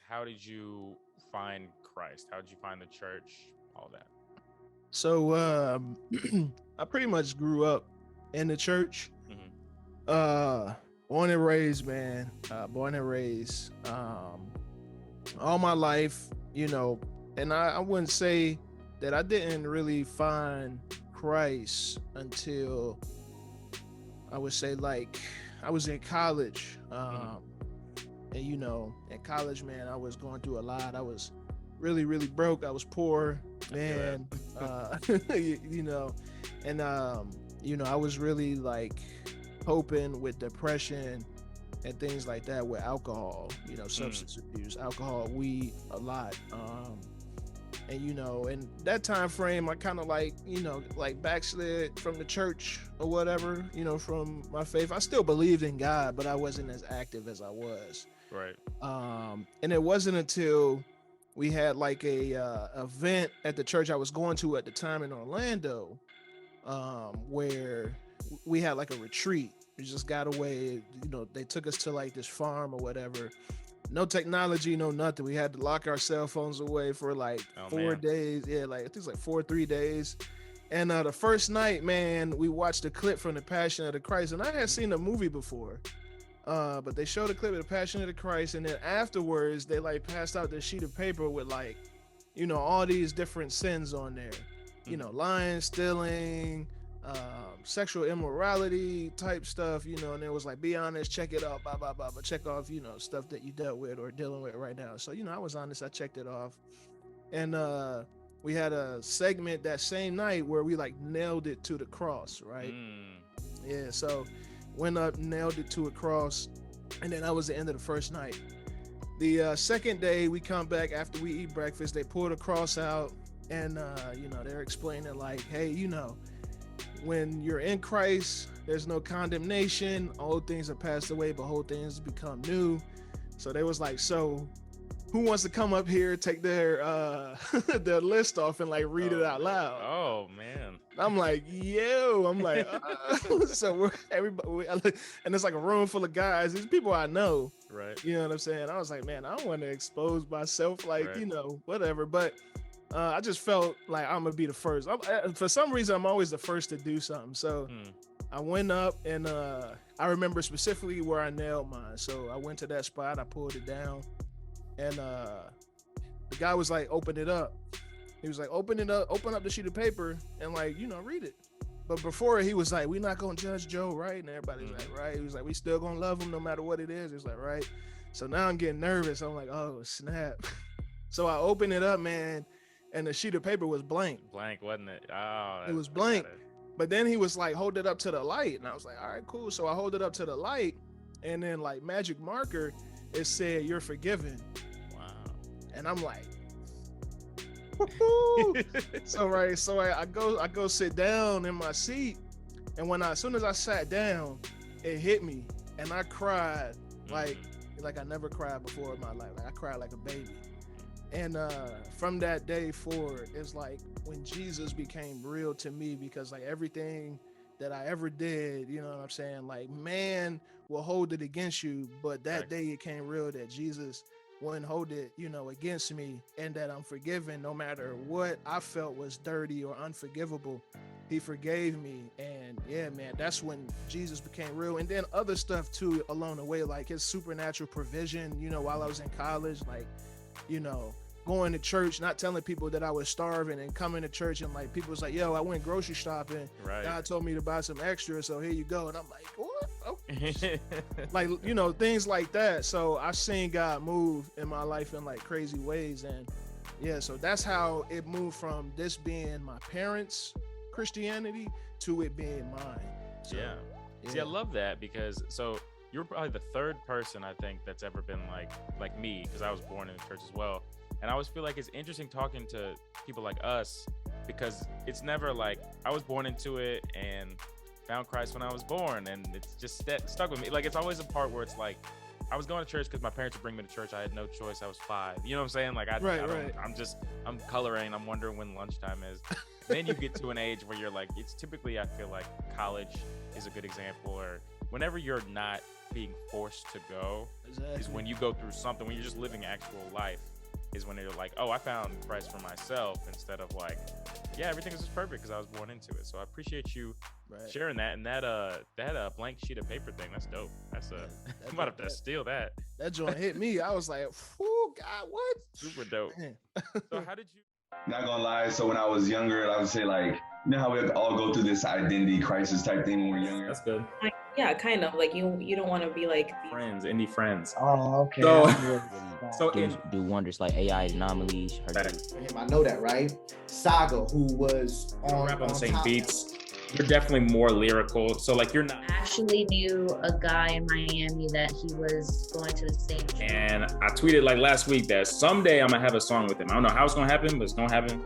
how did you find Christ? How did you find the church? All that. So I pretty much grew up in the church. Mm-hmm. Uh Born and raised, man. Born and raised. All my life, and I wouldn't say that I didn't really find Christ until I would say like I was in college. And in college, man, I was going through a lot. I was really, really broke. I was poor, man. you know, and I was really like coping with depression and things like that with alcohol, substance abuse, alcohol, weed, a lot. And in that time frame, I kind of like backslid from the church or whatever, from my faith. I still believed in God, but I wasn't as active as I was. Right. And it wasn't until we had like a event at the church I was going to at the time in Orlando, where we had like a retreat. We just got away, they took us to like this farm or whatever. No technology, no nothing. We had to lock our cell phones away for like 4 days. Yeah, like I think it's like 3 days. And the first night, man, we watched a clip from the Passion of the Christ, and I had seen the movie before. But they showed a clip of the Passion of the Christ, and then afterwards they like passed out this sheet of paper with like, all these different sins on there. Lying, stealing, sexual immorality type stuff, and it was like, be honest, check it off, blah, blah, blah, but check off, stuff that you dealt with or dealing with right now. So, I was honest, I checked it off. And we had a segment that same night where we like nailed it to the cross, right? Yeah, so went up, nailed it to a cross, and then that was the end of the first night. The second day, we come back after we eat breakfast, they pull the cross out, and they're explaining like, hey, when you're in Christ, there's no condemnation. Old things have passed away, but whole things become new. So they was like, so who wants to come up here, take their their list off and like read it out loud? Oh man. I'm like, so we're everybody, and it's like a room full of guys. These people I know, right? You know what I'm saying? I was like, man, I don't want to expose myself, like, right. Whatever. But I just felt like I'm gonna be the first. For some reason, I'm always the first to do something. So I went up, and I remember specifically where I nailed mine. So I went to that spot, I pulled it down, and the guy was like, open it up. He was like, open up the sheet of paper and like, read it. But before he was like, we're not gonna judge Joe, right? And everybody's like, right. He was like, we still gonna love him no matter what it is. He was like, right. So now I'm getting nervous. I'm like, oh snap. So I opened it up, man, and the sheet of paper was blank. Blank, wasn't it? Oh, it was blank. But then he was like, hold it up to the light. And I was like, all right, cool. So I hold it up to the light, and then like magic marker, it said, you're forgiven. Wow. And I'm like, so I go sit down in my seat, and as soon as I sat down, it hit me, and I cried like I never cried before in my life. Like I cried like a baby. And from that day forward, it's like when Jesus became real to me, because like everything that I ever did, you know what I'm saying? Like man will hold it against you, but that day it came real that Jesus wouldn't hold it, against me, and that I'm forgiven no matter what I felt was dirty or unforgivable. He forgave me, and yeah, man, that's when Jesus became real. And then other stuff too along the way, like his supernatural provision, while I was in college, like, going to church, not telling people that I was starving, and coming to church and like people was like, yo, I went grocery shopping. Right. God told me to buy some extra, so here you go. And I'm like, what? Okay. Like, things like that. So I've seen God move in my life in like crazy ways. And yeah, so that's how it moved from this being my parents' Christianity to it being mine. So, yeah. See, I love that, because you're probably the third person I think that's ever been like me, because I was born in the church as well. And I always feel like it's interesting talking to people like us, because it's never like I was born into it and found Christ when I was born, and it's just stuck with me. Like it's always a part where it's like I was going to church because my parents would bring me to church. I had no choice. I was 5. You know what I'm saying? Like I'm coloring. I'm wondering when lunchtime is. Then you get to an age where you're like, it's typically, I feel like college is a good example, or whenever you're not being forced to go. Exactly. Is when you go through something, when you're just living actual life, is when you're like, oh, I found Christ for myself, instead of like, yeah, everything is just perfect because I was born into it. So I appreciate you sharing that. And that blank sheet of paper thing, that's dope. That's I'm about to steal that. That joint hit me. I was like, "Oh God, what?" Super dope. So how did you? Not gonna lie, so when I was younger, I would say like, you know how we all go through this identity crisis type thing when we're younger? That's good. Like, yeah, kind of. Like you don't want to be like Friends, indie friends. Oh, okay. So do wonders like AI anomalies. I know that, right? Saga, who was rap on the same beats. You're definitely more lyrical. So like you're not. I actually knew a guy in Miami that he was going to the same church. And I tweeted like last week that someday I'm gonna have a song with him. I don't know how it's gonna happen, but it's gonna happen.